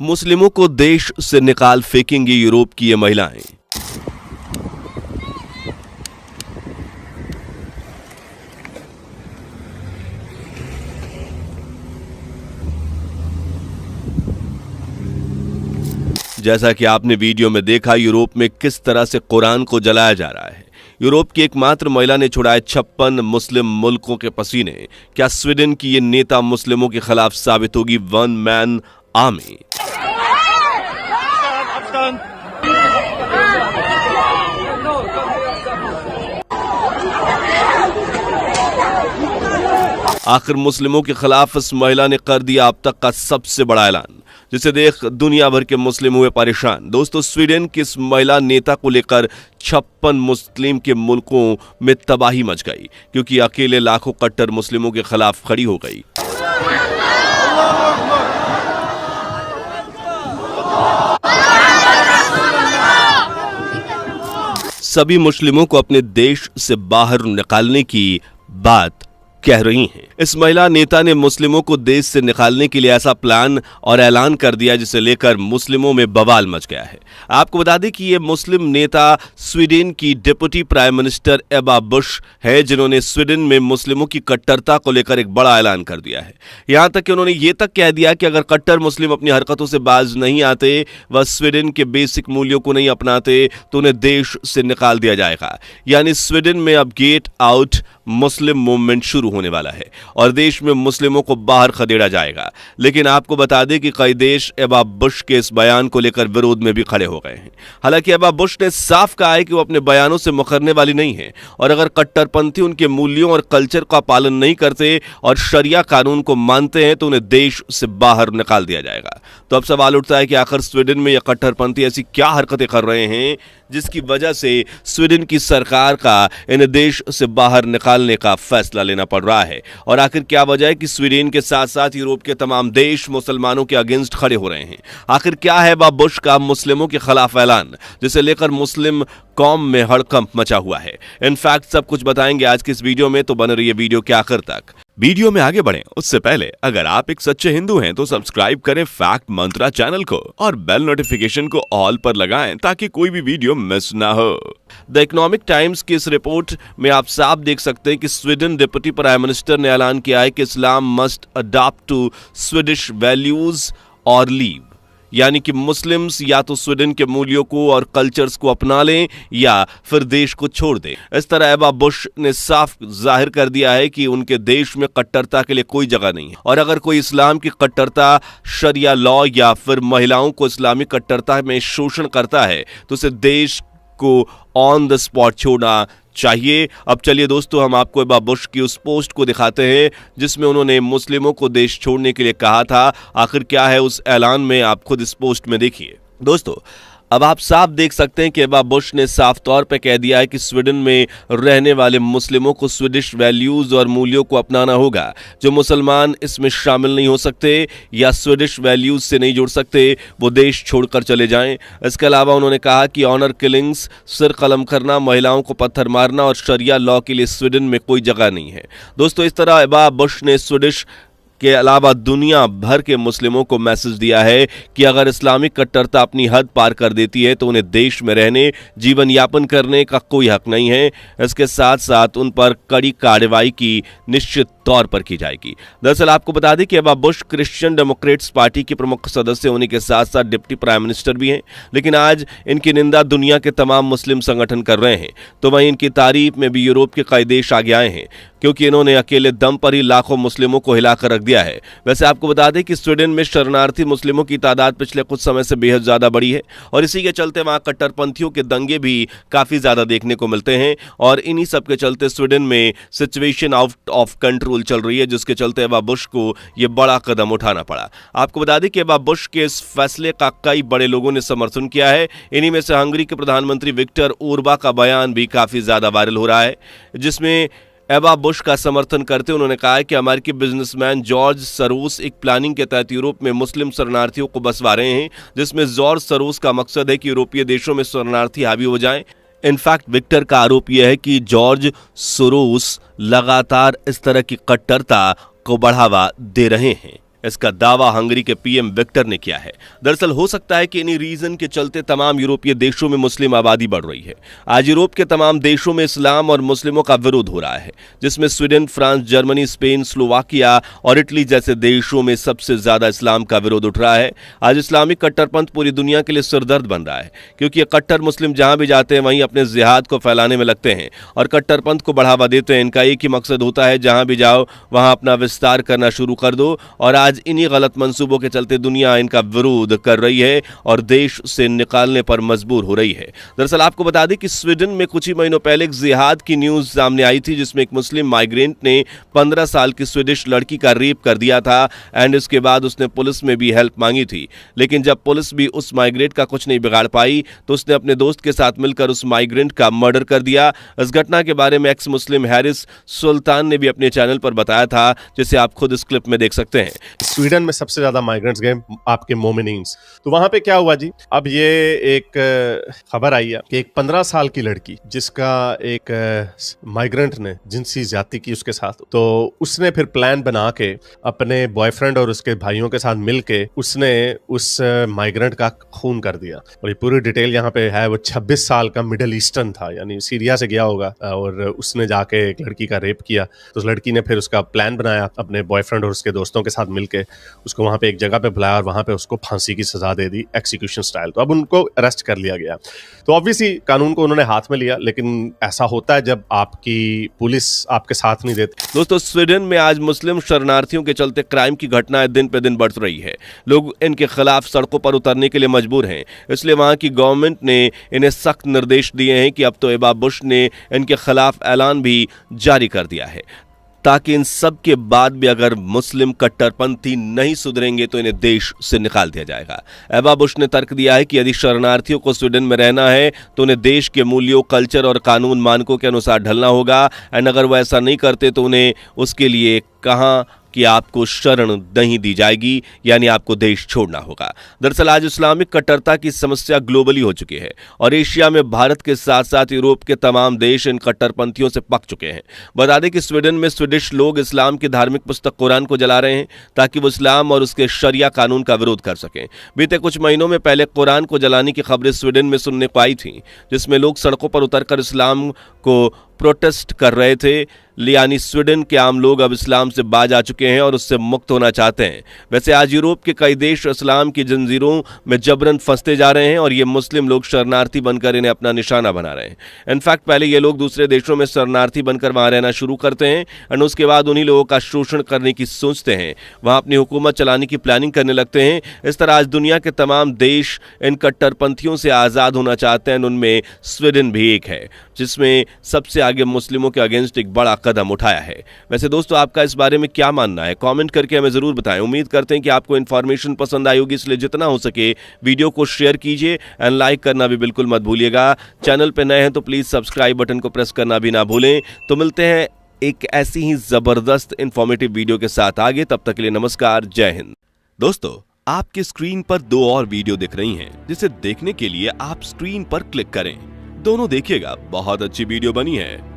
मुस्लिमों को देश से निकाल फेंकेंगी यूरोप की ये महिलाएं। जैसा कि आपने वीडियो में देखा, यूरोप में किस तरह से कुरान को जलाया जा रहा है। यूरोप की एकमात्र महिला ने छुड़ाए 56 मुस्लिम मुल्कों के पसीने। क्या स्वीडन की ये नेता मुस्लिमों के खिलाफ साबित होगी वन मैन आर्मी? आखिर मुस्लिमों के खिलाफ इस महिला ने कर दिया अब तक का सबसे बड़ा ऐलान, जिसे देख दुनिया भर के मुस्लिम हुए परेशान। दोस्तों, स्वीडन की इस महिला नेता को लेकर 56 मुस्लिम के मुल्कों में तबाही मच गई, क्योंकि अकेले लाखों कट्टर मुस्लिमों के खिलाफ खड़ी हो गई। सभी मुस्लिमों को अपने देश से बाहर निकालने की बात कह रही हैं। इस महिला नेता ने मुस्लिमों को देश से निकालने के लिए ऐसा प्लान और ऐलान कर दिया, जिसे लेकर मुस्लिमों में बवाल मच गया है। आपको बता दें कि ये मुस्लिम नेता स्वीडन की डिप्टी प्राइम मिनिस्टर एबा बुश है, जिन्होंने स्वीडन में मुस्लिमों की कट्टरता को लेकर एक बड़ा ऐलान कर दिया है। यहां तक कि उन्होंने ये तक कह दिया कि अगर कट्टर मुस्लिम अपनी हरकतों से बाज नहीं आते, वह स्वीडन के बेसिक मूल्यों को नहीं अपनाते, तो उन्हें देश से निकाल दिया जाएगा। यानी स्वीडन में अब गेट आउट मुस्लिम मूवमेंट शुरू होने वाला है और देश में मुस्लिमों को बाहर खदेड़ा जाएगा। लेकिन आपको बता दें कि कई देश एबा बुश के इस बयान को लेकर विरोध में भी खड़े हो गए हैं। हालांकि एबा बुश ने साफ कहा है कि वो अपने बयानों से मुकरने वाली नहीं है, और अगर कट्टरपंथी उनके मूल्यों और कल्चर का पालन नहीं करते और शरिया कानून को मानते हैं, तो उन्हें देश से बाहर निकाल दिया जाएगा। तो अब सवाल उठता है कि आखिर स्वीडन में यह कट्टरपंथी ऐसी क्या हरकतें कर रहे हैं जिसकी वजह से स्वीडन की सरकार का इन्हें देश से बाहर निकालने का फैसला लेना पड़ रहा है। और आखिर क्या वजह है कि स्वीडन के साथ साथ यूरोप के तमाम देश मुसलमानों के अगेंस्ट खड़े हो रहे हैं? आखिर क्या है बुश का मुस्लिमों के खिलाफ ऐलान, जिसे लेकर मुस्लिम कौम में हड़कंप मचा हुआ है? इनफैक्ट सब कुछ बताएंगे आज की इस वीडियो में, तो बने रहिए वीडियो के आखिर तक। वीडियो में आगे बढ़ें उससे पहले अगर आप एक सच्चे हिंदू हैं तो सब्सक्राइब करें फैक्ट मंत्रा चैनल को और बेल नोटिफिकेशन को ऑल पर लगाएं ताकि कोई भी वीडियो मिस ना हो। द इकोनॉमिक टाइम्स की इस रिपोर्ट में आप साफ देख सकते हैं कि स्वीडन डिप्टी प्राइम मिनिस्टर ने ऐलान किया है कि इस्लाम must adopt to Swedish values और लीव, यानी कि मुस्लिम्स या तो स्वीडन के मूल्यों को और कल्चर्स को अपना लें या फिर देश को छोड़ दें। इस तरह एबा बुश ने साफ जाहिर कर दिया है कि उनके देश में कट्टरता के लिए कोई जगह नहीं है, और अगर कोई इस्लाम की कट्टरता, शरिया लॉ या फिर महिलाओं को इस्लामी कट्टरता में शोषण करता है, तो उसे देश को ऑन द स्पॉट छोड़ना चाहिए। अब चलिए दोस्तों, हम आपको एबा बुश की उस पोस्ट को दिखाते हैं जिसमें उन्होंने मुस्लिमों को देश छोड़ने के लिए कहा था। आखिर क्या है उस ऐलान में, आप खुद इस पोस्ट में देखिए। दोस्तों, अब आप साफ देख सकते हैं कि एबा बुश ने साफ तौर पे कह दिया है कि स्वीडन में रहने वाले मुस्लिमों को स्वीडिश वैल्यूज और मूल्यों को अपनाना होगा। जो मुसलमान इसमें शामिल नहीं हो सकते या स्वीडिश वैल्यूज से नहीं जुड़ सकते, वो देश छोड़कर चले जाएं। इसके अलावा उन्होंने कहा कि ऑनर किलिंग्स, सिर कलम करना, महिलाओं को पत्थर मारना और शरिया लॉ के लिए स्वीडन में कोई जगह नहीं है। दोस्तों, इस तरह एबा बुश ने स्वीडिश के अलावा दुनिया भर के मुस्लिमों को मैसेज दिया है कि अगर इस्लामिक कट्टरता अपनी हद पार कर देती है तो उन्हें देश में रहने, जीवन यापन करने का कोई हक नहीं है। इसके साथ साथ उन पर कड़ी कार्रवाई की निश्चित तौर पर की जाएगी। दरअसल आपको बता दें कि एबा बुश क्रिश्चियन डेमोक्रेट्स पार्टी के प्रमुख सदस्य होने के साथ साथ डिप्टी प्राइम मिनिस्टर भी हैं, लेकिन आज इनकी निंदा दुनिया के तमाम मुस्लिम संगठन कर रहे हैं, तो वहीं इनकी तारीफ में भी यूरोप के कई देश आगे आए हैं, क्योंकि इन्होंने अकेले दम पर ही लाखों मुस्लिमों को हिलाकर रख दिया है। वैसे आपको बता दें कि स्वीडन में शरणार्थी मुस्लिमों की तादाद पिछले कुछ समय से बेहद ज्यादा बढ़ी है, और इसी के चलते वहां कट्टरपंथियों के दंगे भी काफी ज्यादा देखने को मिलते हैं, और इन्हीं सब के चलते स्वीडन में सिचुएशन आउट ऑफ कंट्रोल चल रही है, जिसके चलते एबा बुश को यह बड़ा कदम उठाना पड़ा। आपको बता दें कि एबा बुश के इस फैसले का कई बड़े लोगों ने समर्थन किया है। इन्हीं में से हंगरी के प्रधानमंत्री विक्टर ओरबा का बयान भी काफी ज्यादा वायरल हो रहा है, जिसमें एबा बुश का समर्थन करते उन्होंने कहा है कि अमेरिकी बिजनेसमैन जॉर्ज सरोस एक प्लानिंग के तहत यूरोप में मुस्लिम शरणार्थियों को बसवा रहे हैं, जिसमें जॉर्ज सरोस का मकसद है कि यूरोपीय देशों में शरणार्थी हावी हो जाएं। इनफैक्ट विक्टर का आरोप यह है कि जॉर्ज सोरोस लगातार इस तरह की कट्टरता को बढ़ावा दे रहे हैं। इसका दावा हंगरी के पीएम विक्टर ने किया है। दरअसल हो सकता है कि इन्हीं रीजन के चलते तमाम यूरोपीय देशों में मुस्लिम आबादी बढ़ रही है। आज यूरोप के तमाम देशों में इस्लाम और मुस्लिमों का विरोध हो रहा है, जिसमें Sweden, France, Germany, Spain, Slovakia और इटली जैसे देशों में सबसे ज्यादा इस्लाम का विरोध उठ रहा है। आज इस्लामिक कट्टरपंथ पूरी दुनिया के लिए सिरदर्द बन रहा है, क्योंकि ये कट्टर मुस्लिम जहां भी जाते हैं वहीं अपने जिहाद को फैलाने में लगते हैं और कट्टरपंथ को बढ़ावा देते हैं। इनका एक ही मकसद होता है, जहां भी जाओ वहां अपना विस्तार करना शुरू कर दो। और आज इन्हीं गलत मंसूबों के चलते दुनिया इनका विरोध कर रही है और देश से निकालने पर मजबूर हो रही है। दरअसल आपको बता दें कि स्वीडन में कुछ ही महीनों पहले एक जिहाद की न्यूज सामने आई थी, जिसमें एक मुस्लिम माइग्रेंट ने 15 साल की स्वीडिश लड़की का रेप कर दिया था एंड इसके बाद उसने पुलिस में भी हेल्प मांगी थी। लेकिन जब पुलिस भी उस माइग्रेंट का कुछ नहीं बिगाड़ पाई तो उसने अपने दोस्त के साथ मिलकर उस माइग्रेंट का मर्डर कर दिया। इस घटना के बारे में एक्स मुस्लिम हैरिस सुल्तान ने भी अपने चैनल पर बताया था, जिसे आप खुद इस क्लिप में देख सकते हैं। स्वीडन में सबसे ज्यादा माइग्रेंट्स गए आपके मोमिनीन्स। तो वहां पे क्या हुआ जी, अब ये एक खबर आई है कि एक 15 साल की लड़की जिसका एक माइग्रेंट ने जिनसी ज्यादती की उसके साथ, तो उसने फिर प्लान बना के अपने बॉयफ्रेंड और उसके भाइयों के साथ मिलके उसने उस माइग्रेंट का खून कर दिया। और ये पूरी डिटेल यहाँ पे है। वो 26 साल का मिडिल ईस्टर्न था, यानी सीरिया से गया होगा और उसने जाके एक लड़की का रेप किया। तो उस लड़की ने फिर उसका प्लान बनाया, अपने बॉयफ्रेंड और उसके दोस्तों के साथ मिलके उसको वहां पे एक जगह पे बुलाया और वहां पे उसको फांसी की सजा दे दी, एक्सिक्यूशन स्टाइल। तो अब उनको अरेस्ट कर लिया गया। तो ऑब्वियसली कानून को उन्होंने हाथ में लिया, लेकिन ऐसा होता है जब आपकी पुलिस आपके साथ नहीं देती। दोस्तों, स्वीडन में आज मुस्लिम शरणार्थियों के चलते क्राइम की घटनाएं दिन पे दिन बढ़ रही है। लोग इनके खिलाफ सड़कों पर उतरने के लिए मजबूर हैं। इसलिए वहां की गवर्नमेंट ने इन्हें सख्त निर्देश दिए हैं कि अब तो एबा बुश ने इनके खिलाफ ऐलान भी जारी कर दिया है, ताकि इन सब के बाद भी अगर मुस्लिम कट्टरपंथी नहीं सुधरेंगे तो इन्हें देश से निकाल दिया जाएगा। एबा बुश ने तर्क दिया है कि यदि शरणार्थियों को स्वीडन में रहना है तो उन्हें देश के मूल्यों, कल्चर और कानून मानकों के अनुसार ढलना होगा एंड अगर वो ऐसा नहीं करते तो उन्हें उसके लिए कहां कि आपको शरण नहीं दी जाएगी, यानी आपको देश छोड़ना होगा। दरअसल आज इस्लामिक कट्टरता की समस्या ग्लोबली हो चुकी है और एशिया में भारत के साथ साथ यूरोप के तमाम देश इन कट्टरपंथियों से पक चुके हैं। बता दें कि स्वीडन में स्वीडिश लोग इस्लाम की धार्मिक पुस्तक कुरान को जला रहे हैं ताकि वो इस्लाम और उसके शरिया कानून का विरोध कर सकें। बीते कुछ महीनों में पहले कुरान को जलाने की खबरें स्वीडन में सुनने को आई थी, जिसमें लोग सड़कों पर उतरकर इस्लाम को प्रोटेस्ट कर रहे थे। यानी स्वीडन के आम लोग अब इस्लाम से बाज आ चुके हैं और उससे मुक्त होना चाहते हैं। वैसे आज यूरोप के कई देश इस्लाम की जंजीरों में जबरन फंसते जा रहे हैं और ये मुस्लिम लोग शरणार्थी बनकर इन्हें अपना निशाना बना रहे हैं। इनफैक्ट पहले ये लोग दूसरे देशों में शरणार्थी बनकर वहां रहना शुरू करते हैं और उसके बाद उन्हीं लोगों का शोषण करने की सोचते हैं, वहां अपनी हुकूमत चलाने की प्लानिंग करने लगते हैं। इस तरह आज दुनिया के तमाम देश इन कट्टरपंथियों से आज़ाद होना चाहते हैं। उनमें स्वीडन भी एक है, जिसमें सबसे आगे मुस्लिमों के अगेंस्ट एक बड़ा कदम उठाया है। वैसे दोस्तों, आपका इस बारे में क्या मानना है? कमेंट करके हमें जरूर बताएं। उम्मीद करते हैं कि आपको इन्फॉर्मेशन पसंद आई होगी, इसलिए जितना हो सके वीडियो को शेयर कीजिए एंड लाइक करना भी बिल्कुल मत भूलिएगा। चैनल पे नए हैं तो प्लीज सब्सक्राइब बटन को प्रेस करना भी ना भूलें। तो मिलते हैं एक ऐसी ही जबरदस्त इंफॉर्मेटिव वीडियो के साथ आगे। तब तक के लिए नमस्कार, जय हिंद। दोस्तों, आपकी स्क्रीन पर 2 और वीडियो दिख रही हैं, जिसे देखने के लिए आप स्क्रीन पर क्लिक करें। दोनों देखिएगा, बहुत अच्छी वीडियो बनी है।